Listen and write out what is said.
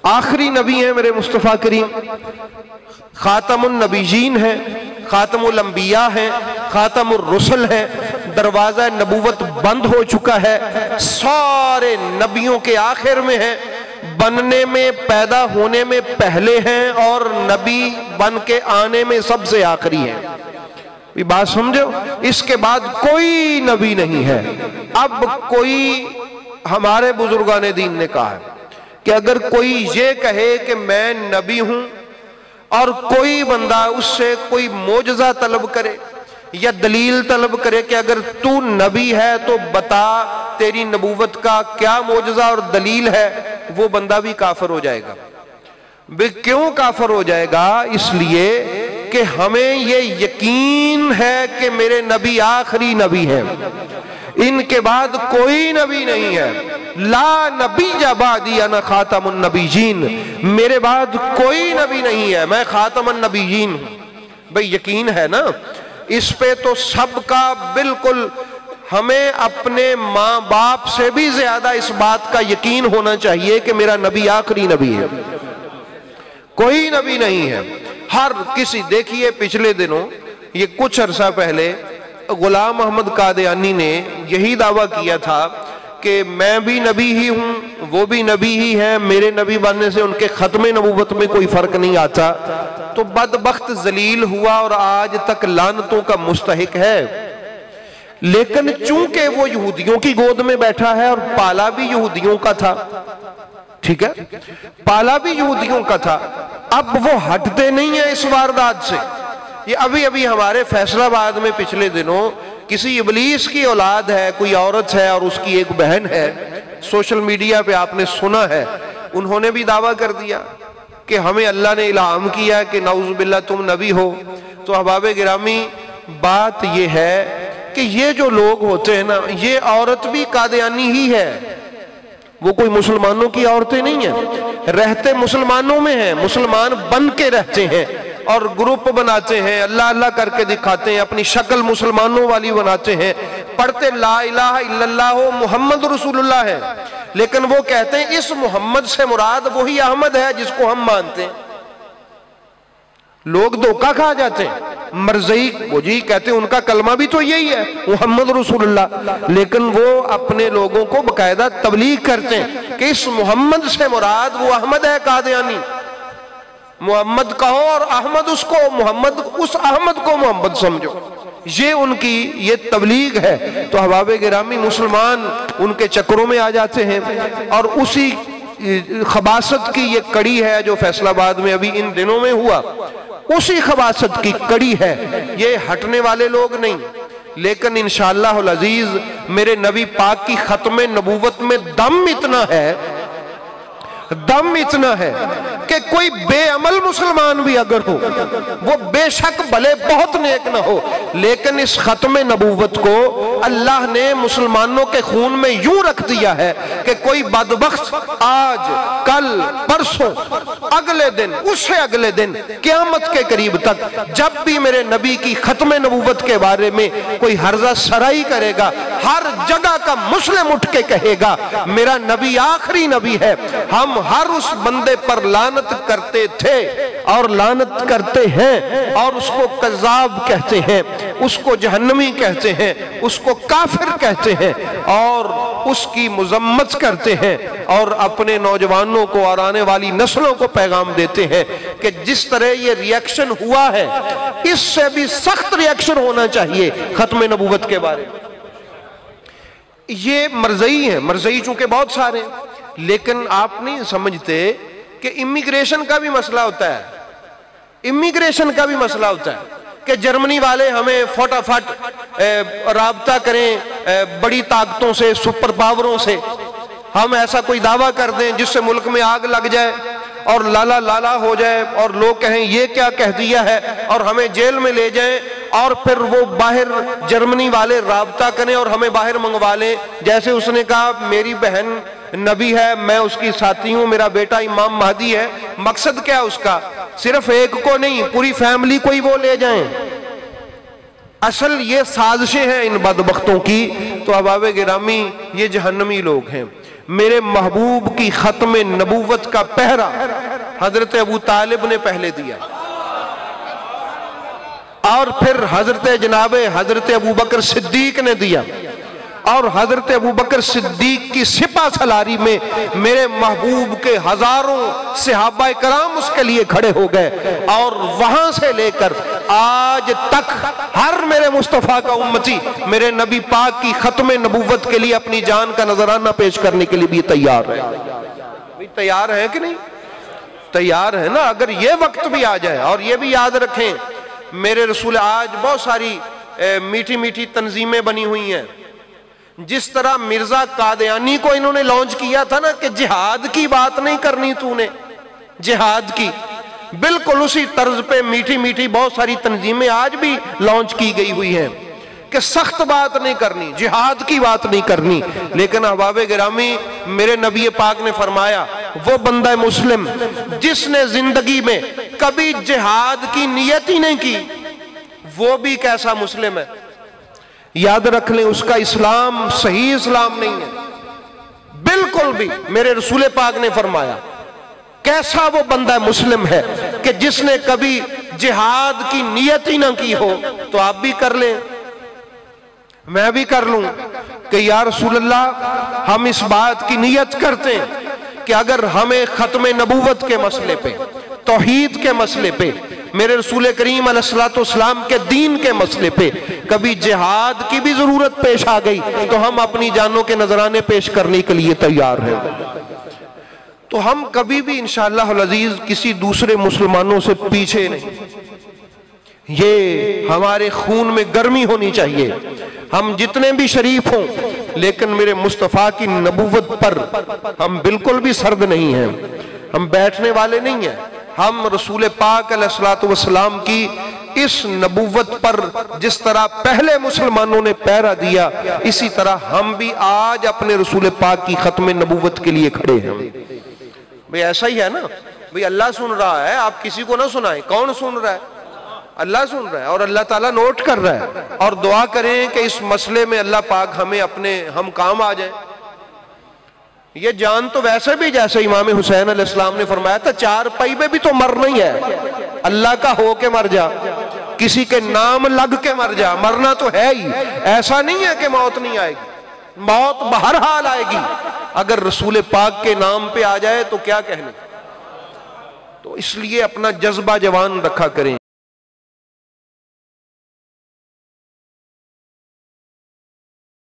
آخری نبی ہیں میرے مصطفیٰ کریم، خاتم النبیین ہیں، خاتم الانبیاء ہیں، خاتم الرسل ہیں، دروازہ نبوت بند ہو چکا ہے، سارے نبیوں کے آخر میں ہیں، بننے میں پیدا ہونے میں پہلے ہیں اور نبی بن کے آنے میں سب سے آخری ہیں۔ یہ بات سمجھو، اس کے بعد کوئی نبی نہیں ہے۔ اب کوئی ہمارے بزرگان دین نے کہا ہے کہ اگر کوئی یہ کہے کہ میں نبی ہوں اور کوئی بندہ اس سے کوئی معجزہ طلب کرے یا دلیل طلب کرے کہ اگر تو نبی ہے تو بتا تیری نبوت کا کیا معجزہ اور دلیل ہے، وہ بندہ بھی کافر ہو جائے گا۔ کیوں کافر ہو جائے گا؟ اس لیے کہ ہمیں یہ یقین ہے کہ میرے نبی آخری نبی ہیں، ان کے بعد کوئی نبی نہیں ہے۔ لا نبی بعدی انا خاتم النبیین، میرے بعد کوئی نبی نہیں ہے، میں خاتم النبیین ہوں۔ بھئی یقین ہے نا اس پہ، تو سب کا بالکل ہمیں اپنے ماں باپ سے بھی زیادہ اس بات کا یقین ہونا چاہیے کہ میرا نبی آخری نبی ہے، کوئی نبی نہیں ہے۔ ہر کسی، دیکھیے پچھلے دنوں یہ کچھ عرصہ پہلے غلام محمد قادیانی نے یہی دعویٰ کیا تھا کہ میں بھی نبی ہی ہوں، وہ بھی نبی ہی ہیں، میرے نبی بننے سے ان کے ختم نبوت میں کوئی فرق نہیں آتا، تو بدبخت ذلیل ہوا اور آج تک لعنتوں کا مستحق ہے۔ لیکن چونکہ وہ یہودیوں کی گود میں بیٹھا ہے اور پالا بھی یہودیوں کا تھا، ٹھیک ہے، پالا بھی یہودیوں کا تھا، اب وہ ہٹتے نہیں ہیں اس واردات سے۔ یہ ابھی ہمارے فیصل آباد میں پچھلے دنوں کسی ابلیس کی اولاد ہے، کوئی عورت ہے اور اس کی ایک بہن ہے، سوشل میڈیا پہ آپ نے سنا ہے، انہوں نے بھی دعویٰ کر دیا کہ ہمیں اللہ نے الہام کیا کہ نعوذ باللہ تم نبی ہو۔ تو احباب گرامی، بات یہ ہے کہ یہ جو لوگ ہوتے ہیں نا، یہ عورت بھی قادیانی ہی ہے، وہ کوئی مسلمانوں کی عورتیں نہیں ہیں، رہتے مسلمانوں میں ہیں، مسلمان بن کے رہتے ہیں اور گروپ بناتے ہیں، اللہ اللہ کر کے دکھاتے ہیں، اپنی شکل مسلمانوں والی بناتے ہیں، پڑھتے لا الہ الا اللہ محمد رسول اللہ ہے، لیکن وہ کہتے ہیں اس محمد سے مراد وہی احمد ہے جس کو ہم مانتے ہیں۔ لوگ دھوکہ کھا جاتے ہیں، مرزئی وہ جی کہتے ہیں ان کا کلمہ بھی تو یہی ہے محمد رسول اللہ، لیکن وہ اپنے لوگوں کو باقاعدہ تبلیغ کرتے ہیں کہ اس محمد سے مراد وہ احمد ہے قادیانی۔ محمد کہو اور احمد اس کو محمد، اس احمد کو محمد سمجھو، یہ ان کی یہ تبلیغ ہے۔ تو احباب گرامی، مسلمان ان کے چکروں میں آ جاتے ہیں اور اسی خباثت کی یہ کڑی ہے جو فیصل آباد میں ابھی ان دنوں میں ہوا، اسی خباثت کی کڑی ہے، یہ ہٹنے والے لوگ نہیں۔ لیکن انشاءاللہ العزیز میرے نبی پاک کی ختم نبوت میں دم اتنا ہے، دم اتنا ہے کہ کوئی بے عمل مسلمان بھی اگر ہو، وہ بے شک بھلے بہت نیک نہ ہو، لیکن اس ختم نبوت کو اللہ نے مسلمانوں کے خون میں یوں رکھ دیا ہے کہ کوئی بدبخت آج، کل، پرسوں، اگلے دن، اس سے اگلے دن، قیامت کے قریب تک جب بھی میرے نبی کی ختم نبوت کے بارے میں کوئی ہرزہ سرائی کرے گا، ہر جگہ کا مسلم اٹھ کے کہے گا میرا نبی آخری نبی ہے۔ ہم ہر اس بندے پر لعنت کرتے تھے اور لعنت کرتے ہیں اور اس کو کذاب کہتے ہیں، اس کو جہنمی کہتے ہیں، اس کو کافر کہتے ہیں اور اس کی مذمت کرتے ہیں، اور اپنے نوجوانوں کو اور آنے والی نسلوں کو پیغام دیتے ہیں کہ جس طرح یہ ریاکشن ہوا ہے اس سے بھی سخت ریاکشن ہونا چاہیے ختم نبوت کے بارے میں۔ یہ مرزئی ہیں، مرزئی چونکہ بہت سارے ہیں، لیکن آپ نہیں سمجھتے کہ امیگریشن کا بھی مسئلہ ہوتا ہے، امیگریشن کا بھی مسئلہ ہوتا ہے کہ جرمنی والے ہمیں فٹافٹ رابطہ کریں بڑی طاقتوں سے، سپر پاوروں سے، ہم ایسا کوئی دعویٰ کر دیں جس سے ملک میں آگ لگ جائے اور لالا لالا ہو جائے اور لوگ کہیں یہ کیا کہہ دیا ہے اور ہمیں جیل میں لے جائیں، اور پھر وہ باہر جرمنی والے رابطہ کریں اور ہمیں باہر منگوا لیں، جیسے اس نے کہا میری بہن نبی ہے، میں اس کی ساتھی ہوں، میرا بیٹا امام مہدی ہے۔ مقصد کیا اس کا؟ صرف ایک کو نہیں، پوری فیملی کو ہی وہ لے جائیں۔ اصل یہ سازشیں ہیں ان بدبختوں کی۔ تو احباب گرامی، یہ جہنمی لوگ ہیں۔ میرے محبوب کی ختم نبوت کا پہرا حضرت ابو طالب نے پہلے دیا، اور پھر حضرت ابو بکر صدیق نے دیا، اور حضرت ابو بکر صدیق کی سپہ سالاری میں میرے محبوب کے ہزاروں صحابہ کرام اس کے لیے کھڑے ہو گئے، اور وہاں سے لے کر آج تک ہر میرے مصطفیٰ کا امتی میرے نبی پاک کی ختم نبوت کے لیے اپنی جان کا نذرانہ پیش کرنے کے لیے بھی تیار ہے۔ تیار ہے کہ نہیں؟ تیار ہے نا؟ اگر یہ وقت بھی آ جائے، اور یہ بھی یاد رکھیں میرے رسول، آج بہت ساری میٹھی میٹھی تنظیمیں بنی ہوئی ہیں، جس طرح مرزا قادیانی کو انہوں نے لانچ کیا تھا نا کہ جہاد کی بات نہیں کرنی تو نے، جہاد کی، بالکل اسی طرز پہ میٹھی میٹھی بہت ساری تنظیمیں آج بھی لانچ کی گئی ہوئی ہیں کہ سخت بات نہیں کرنی، جہاد کی بات نہیں کرنی۔ لیکن احباب گرامی، میرے نبی پاک نے فرمایا وہ بندہ مسلم جس نے زندگی میں کبھی جہاد کی نیت ہی نہیں کی، وہ بھی کیسا مسلم ہے؟ یاد رکھ لیں، اس کا اسلام صحیح اسلام نہیں ہے بالکل بھی۔ میرے رسول پاک نے فرمایا کیسا وہ بندہ مسلم ہے کہ جس نے کبھی جہاد کی نیت ہی نہ کی ہو۔ تو آپ بھی کر لیں، میں بھی کر لوں کہ یا رسول اللہ ہم اس بات کی نیت کرتے ہیں کہ اگر ہمیں ختم نبوت کے مسئلے پہ، توحید کے مسئلے پہ، میرے رسول کریم علیہ السلام کے دین کے مسئلے پہ کبھی جہاد کی بھی ضرورت پیش آ گئی تو ہم اپنی جانوں کے نذرانے پیش کرنے کے لیے تیار ہیں۔ تو ہم کبھی بھی انشاءاللہ العزیز کسی دوسرے مسلمانوں سے پیچھے نہیں، یہ ہمارے خون میں گرمی ہونی چاہیے۔ ہم جتنے بھی شریف ہوں لیکن میرے مصطفیٰ کی نبوت پر ہم بالکل بھی سرد نہیں ہیں، ہم بیٹھنے والے نہیں ہیں۔ ہم رسول پاک علیہ السلام کی اس نبوت پر جس طرح پہلے مسلمانوں نے پہرا دیا، اسی طرح ہم بھی آج اپنے رسول پاک کی ختم نبوت کے لیے کھڑے ہیں۔ بھئی ایسا ہی ہے نا، بھئی اللہ سن رہا ہے، آپ کسی کو نہ سنائیں۔ کون سن رہا ہے؟ اللہ سن رہا ہے، اور اللہ تعالیٰ نوٹ کر رہا ہے۔ اور دعا کریں کہ اس مسئلے میں اللہ پاک ہمیں ہم کام آ جائیں۔ یہ جان تو ویسے بھی جیسے امام حسین علیہ السلام نے فرمایا تھا، چار پائی میں بھی تو مرنا ہی ہے، اللہ کا ہو کے مر جا، کسی کے نام لگ کے مر جا، مرنا تو ہے ہی۔ ایسا نہیں ہے کہ موت نہیں آئے گی، موت بہرحال آئے گی، اگر رسول پاک کے نام پہ آ جائے تو کیا کہنے۔ تو اس لیے اپنا جذبہ جوان رکھا کریں۔